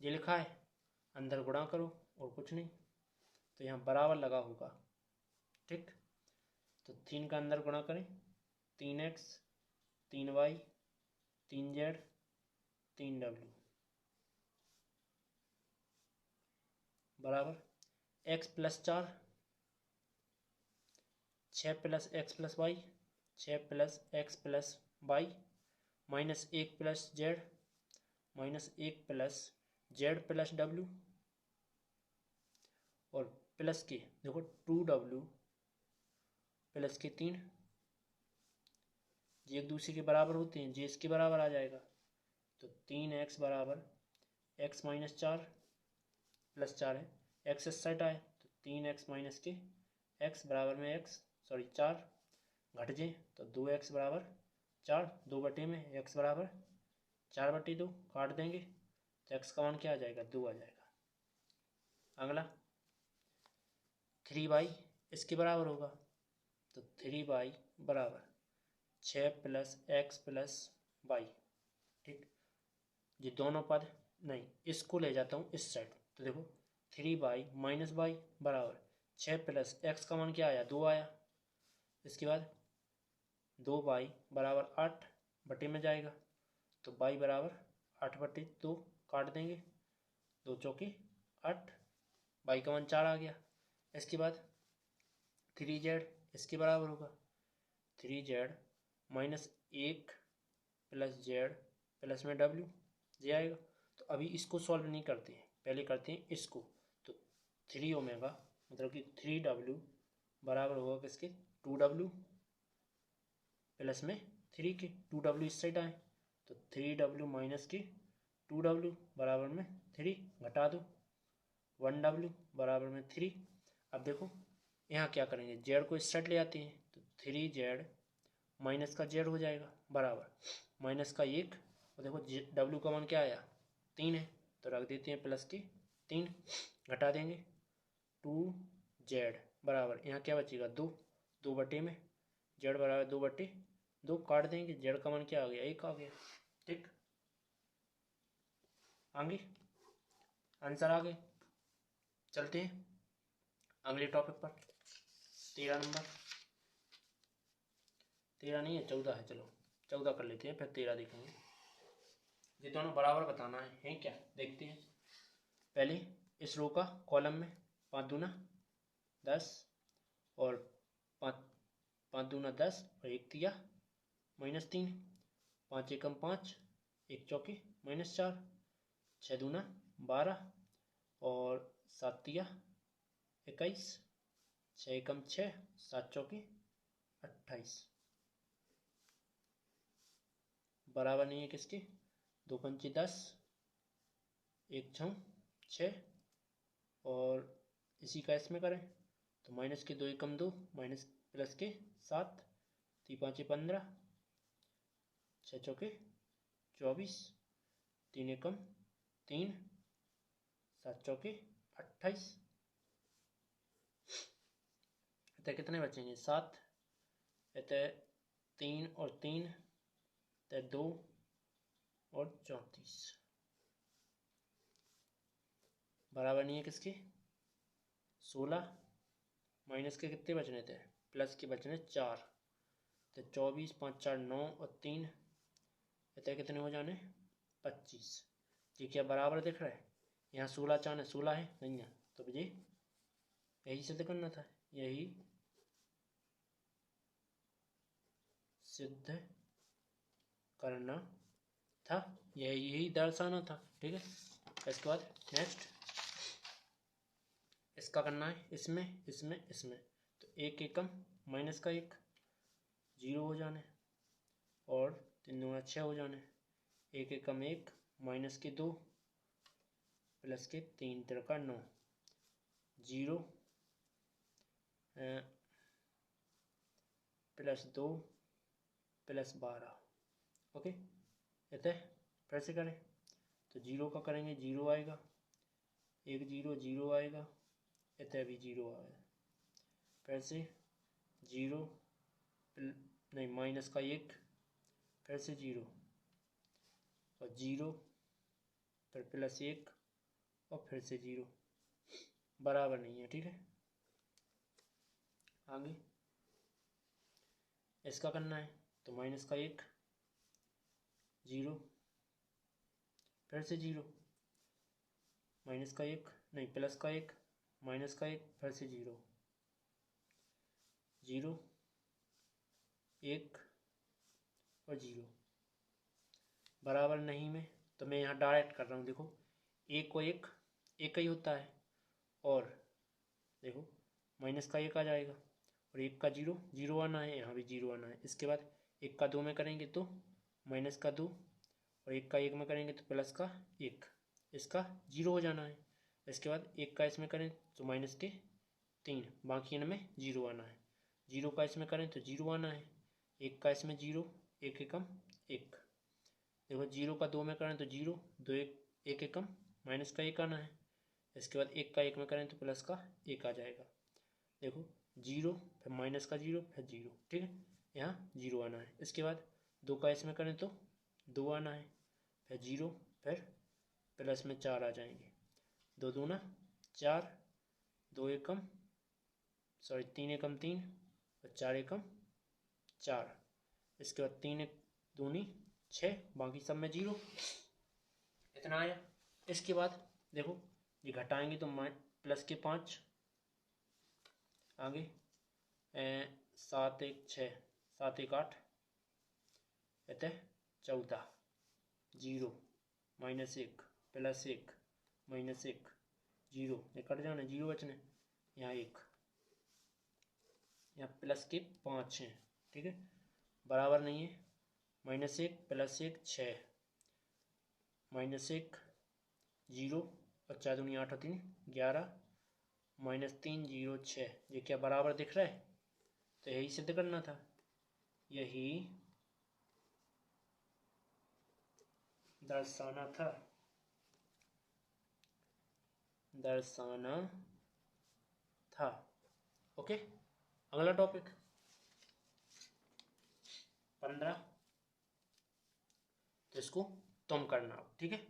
ये लिखा है, अंदर गुणा करो और कुछ नहीं। तो यहाँ बराबर लगा होगा। ठीक, तो 3 का अंदर गुणा करें 3x 3y 3z 3w बराबर x plus 4 6 plus x plus y 6 plus x plus y minus 1 plus z minus 1 plus z plus w और प्लस के देखो 2w प्लस के 3 ये एक दूसरे के बराबर होते हैं, जे इसके बराबर आ जाएगा। तो 3x बराबर x माइनस 4 प्लस 4 है, x इस साइड आए तो 3x माइनस के x बराबर में x 4 घट जाए तो 2x बराबर 4। 2 बटे में x बराबर 4 बटे 2 काट देंगे तो x का मान क्या आ जाएगा? 2 आ जाएगा। अगला 3y इसके बराबर होगा तो 3y बराबर 6 प्लस x प्लस y। ठीक, ये दोनों पद नहीं, इसको ले जाता हूँ इस साइड। तो देखो 3y माइनस वाई बराबर 6 प्लस x का मान क्या आया? 2 आया। इसके बाद 2y बराबर 8 बटे में जाएगा तो y बराबर 8 बटे 2 काट देंगे, 2 चौके 8, y का मान 4 आ गया। इसके बाद 3z इसके बराबर होगा 3z minus 1 plus z plus में w ये आएगा। तो अभी इसको सॉल्व नहीं करते हैं, पहले करते हैं इसको। तो 3 ओमेगा, मतलब कि 3W बराबर होगा किसके, 2W प्लस में 3 के, 2W इस साइड आए तो 3W माइनस के 2W बराबर में 3, घटा दो 1W बराबर में 3। अब देखो यहाँ क्या करेंगे, जेड को इस साइड ले आते हैं तो 3Z माइनस का जेड हो जाएगा बराबर माइनस का 1, और देखो W का मान क्या आया 3 है तो रख देते हैं प्लस के 3, घटा देंगे 2Z बराबर यहाँ क्या बचेगा 2, 2 बटे में जेड बराबर 2 बटे 2, काट देंगे, जेड का मान क्या आ गया 1 आ गया। ठीक, आगे आंसर आ गए। चलते हैं अगले टॉपिक पर। 13 नंबर, 13 नहीं है 14 है, चलो 14 कर लेते हैं फिर 13 देखेंगे। ये दोनों बराबर बताना है क्या, देखते हैं। पहले इस रो का कॉलम में 5 दूना 10 और 5 दूना 10 और 1 तिया -3, 5 एकम 5, 1 चौके -4, 6 दूना 12 और 7 तिया 21, 6 एकम 6, 7 चौके 28 बराबर नहीं है किसके, 2 पंचे 10, 1 छः 6 और इसी का इसमें करें तो माइनस के 2 एकम 2 माइनस प्लस के 7, 3 पाँचे 15, 6 चौके 24, 3 एकम 3, 7 चौके 28, अतः कितने बचेंगे 7, अतः 3 और 3 अतः 2 और 34 बराबर नहीं है किसके 16, माइनस के कितने बचने थे प्लस के बचने 4, तो 24, 5 4 9 और 3 अतः कितने हो जाने 25। ये क्या बराबर दिख रहा है, यहाँ 16 4 है 16 है नहीं है, तो मुझे यही सिद्ध करना था, यही सिद्ध करना था, यही दर्शाना था। ठीक है, इसके बाद नेक्स्ट इसका करना है, इसमें इसमें इसमें तो 1 एकम माइनस का 1 0 हो जाने और 3 दूना 6 हो जाने, 1 एकम 1 माइनस के 2 प्लस के 3 तिरका 9, 0 प्लस 2 प्लस 12। ओके, अतः फिर से करें तो 0 का करेंगे 0 आएगा, 1 0 0 आएगा, अतः भी 0 आएगा, फिर से 0 नहीं माइनस का 1 फिर से 0 और 0 फिर प्लस 1 और फिर से 0 बराबर नहीं है। ठीक है, आगे इसका करना है तो माइनस का 1 0 फिर से 0 माइनस का 1 नहीं प्लस का 1 माइनस का 1 फिर से 0 0 1 और 0 बराबर नहीं में, तो मैं यहाँ डायरेक्ट कर रहा हूँ। देखो 1 को 1 1 ही होता है और देखो माइनस का 1 आ जाएगा और 1 का 0 0 आना है, यहाँ भी 0 आना है। इसके बाद 1 का 2 में करेंगे तो माइनस का 2 और 1 का 1 में करेंगे तो प्लस का 1, इसका 0 हो जाना है। इसके बाद 1 का इसमें करें तो माइनस के 3, बाकी इनमें 0 आना है। 0 का इसमें करें तो 0 आना है, 1 का इसमें 0, 1 एकम 1, देखो 0 का 2 में करें तो 0, 2 1 एकम माइनस का 1 आना है। इसके बाद 1 का 1 में करें तो प्लस का 1 आ जाएगा, देखो 0 फिर माइनस का 0 फिर 0। ठीक है, यहाँ 0 आना है। इसके बाद 2 का इसमें करें तो 2 आना है, फिर 0 फिर प्लस में 4 आ जाएंगे, 2 दूना 4, 2 एकम 3 एकम 3 और 4 एकम 4। इसके बाद 3 दूनी 6, बाकी सब में 0, इतना आया। इसके बाद देखो ये घटाएंगे तो प्लस के 5, आगे 7 1 6 7 1 8, अतः 14, 0 -1 +1 -1 जीरो, ये कट जाना, जीरो बचने, यहाँ एक, यहाँ प्लस के 5 हैं, ठीक है, बराबर नहीं है, माइनस एक प्लस एक 6, माइनस एक जीरो, और 4 दूनी 8 और 3 11, माइनस 3 जीरो 6, ये क्या बराबर दिख रहा है? तो यही सिद्ध करना था, यही दर्शाना था, दर्शाना था। ओके, अगला टॉपिक 15, तो इसको तुम करना, ठीक है।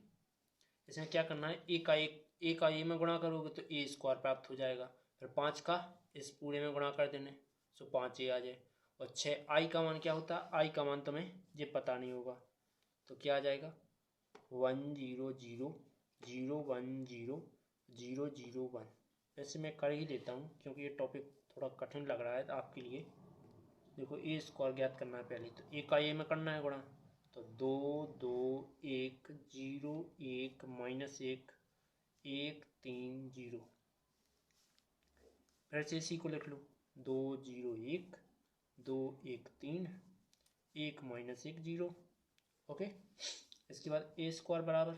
इसमें क्या करना है, ए का ए में गुणा करोगे तो ए स्क्वायर प्राप्त हो जाएगा, फिर 5 का इस पूरे में गुणा कर देने, सो 5 ए आ जाए, और 6 आई का मान क्या होता है, आई का मान तुम्हें ये पता नहीं होगा, तो क्या आ जाएगा 1 0 0 0 1 0 0 0 1। वैसे मैं कर ही देता हूँ क्योंकि ये टॉपिक थोड़ा कठिन लग रहा है आपके लिए। देखो ए स्क्वायर ज्ञात करना है पहले, तो ए का ए में करना है गुणा, तो 2 2 1 0 1 माइनस 1 1 3 0, फिर से इसी को लिख लो, 2 0 1 2 1 3 1 माइनस 1 0। ओके, इसके बाद ए स्क्वायर बराबर,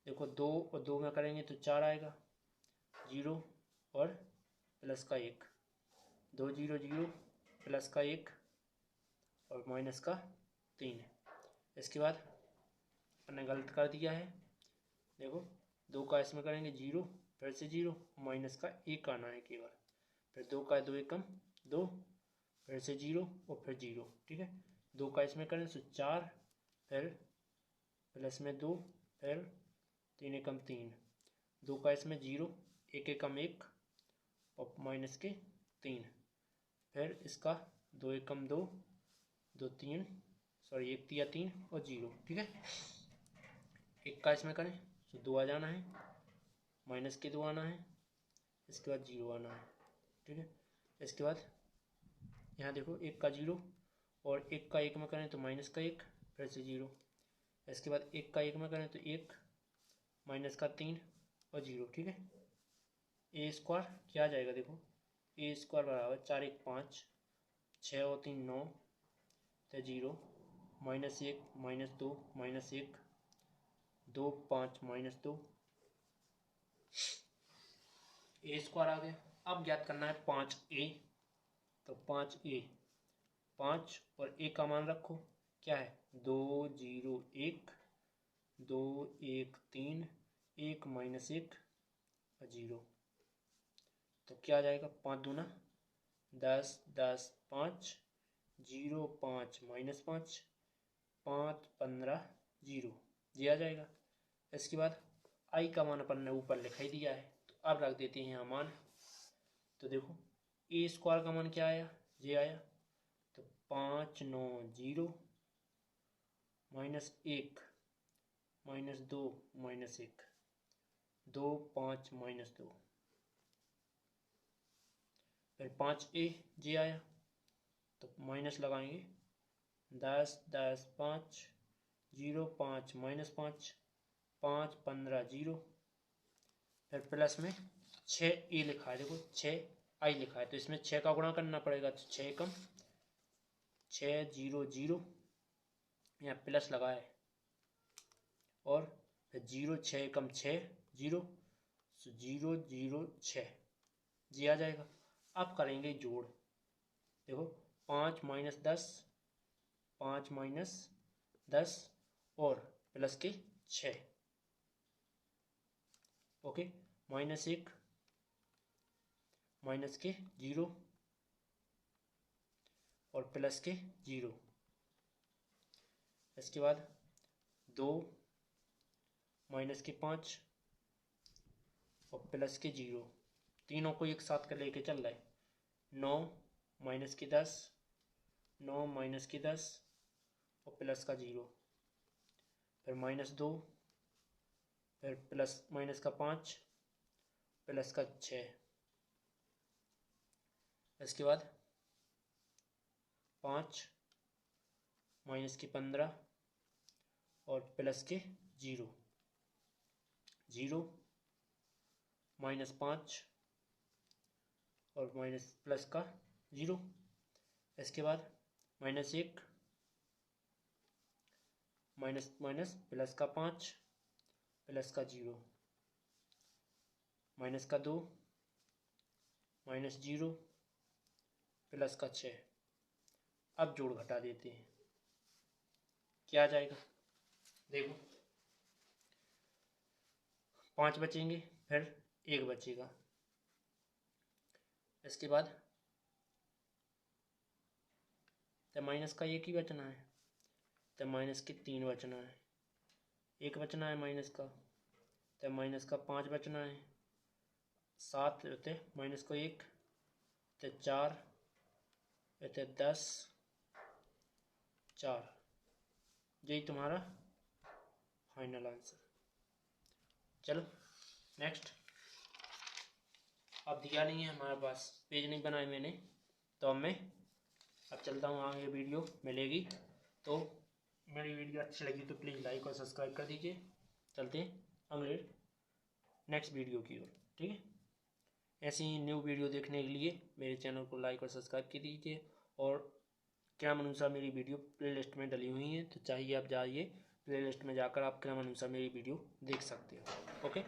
देखो 2 और 2 में करेंगे तो 4 आएगा, 0 और प्लस का 1, 2 0 0 प्लस का 1 और माइनस का 3। इसके बाद हमने गलत कर दिया है, देखो 2 का इसमें करेंगे 0, फिर से 0, माइनस का 1 आना है केवल, फिर 2 का 2 एकम 2, फिर से 0 और फिर 0, ठीक है। 2 का इसमें करें तो 4, फिर प्लस में 2, फिर 3 एकम 3, 2 का इसमें 0, 1 एकम 1 और माइनस के 3, फिर इसका 2 एकम 2 2 3, सॉरी 1 तिया 3 और 0, ठीक है। 1 का इसमें करें तो 2 आ जाना है, माइनस के 2 आना है, इसके बाद 0 आना है, ठीक है। इसके बाद यहाँ देखो 1 का 0 और 1 का 1 में करें तो माइनस का 1, फिर से 0, इसके बाद 1 का 1 में करें तो 1, माइनस का 3 और 0, ठीक है। ए स्क्वायर क्या आ जाएगा, देखो ए स्क्वायर बराबर 4 1 5 6 और 3 9 तो 0, माइनस 1 माइनस 2 माइनस 1 2 5 माइनस 2, ए स्क्वायर आ गया। अब ज्ञात करना है 5a, तो 5a, 5 और a का मान रखो, क्या है 2 0 1 2 1 3 1 माइनस 1 और 0, तो क्या आ जाएगा 5 दूना 10 10 5 0 5 माइनस 5 5 15 0, ये आ जाएगा। इसके बाद आई का मान अपन ने ऊपर लिखा ही दिया है, तो अब रख देते हैं यहाँ मान, तो देखो ए स्क्वायर का मान क्या आया, ये आया, तो 5 9 0 माइनस 1 माइनस 2 माइनस 1 2 5 माइनस 2, फिर 5a जे आया, तो माइनस लगाएंगे 10 10 5 0 5 माइनस 5 5 15 0, फिर प्लस में 6a लिखा है, देखो 6i लिखा है, तो इसमें 6 का गुणा करना पड़ेगा, तो 6 कम 6 0 0, यहाँ प्लस लगाए, और फिर 0 6 कम 6 0, 0 0 6, जी आ जाएगा। अब करेंगे जोड़, देखो 5 माइनस 10 5 माइनस 10 और प्लस के 6, ओके, माइनस 1 माइनस के 0 और प्लस के 0, इसके बाद 2 माइनस के 5 और प्लस के 0, तीनों को एक साथ कर लेके चल रहा है, 9 माइनस के 10 9 माइनस के 10 और प्लस का 0, फिर माइनस 2, फिर प्लस माइनस का 5 प्लस का 6, इसके बाद 5 माइनस के 15 और प्लस के 0 0 -5 और माइनस प्लस का 0। इसके बाद -1 माइनस माइनस प्लस का 5 प्लस का 0 माइनस का 2 -0 प्लस का 6। अब जोड़ घटा देते हैं, क्या आ जाएगा देखो। 5 बचेंगे, फिर 1 बचेगा। इसके बाद तो माइनस का 1 ही बचना है, तो माइनस के 3 बचना है। 1 बचना है माइनस का, तो माइनस का 5 बचना है। 7 होते माइनस को 1 तो 4 होते 10 4। यही तुम्हारा फाइनल आंसर। चलो नेक्स्ट। अब दिया नहीं है हमारे पास, पेज नहीं बनाए मैंने, तो अब चलता हूँ आगे, वीडियो मिलेगी। तो मेरी वीडियो अच्छी लगी तो प्लीज़ लाइक और सब्सक्राइब कर दीजिए। चलते हैं अगले नेक्स्ट वीडियो की ओर, ठीक है। ऐसी ही न्यू वीडियो देखने के लिए मेरे चैनल को लाइक और सब्सक्राइब कर दीजिए। और क्रमानुसार मेरी वीडियो प्लेलिस्ट में डली हुई है, तो चाहिए आप जाइए प्लेलिस्ट में जाकर आप क्रमानुसार मेरी वीडियो देख सकते हो। ओके।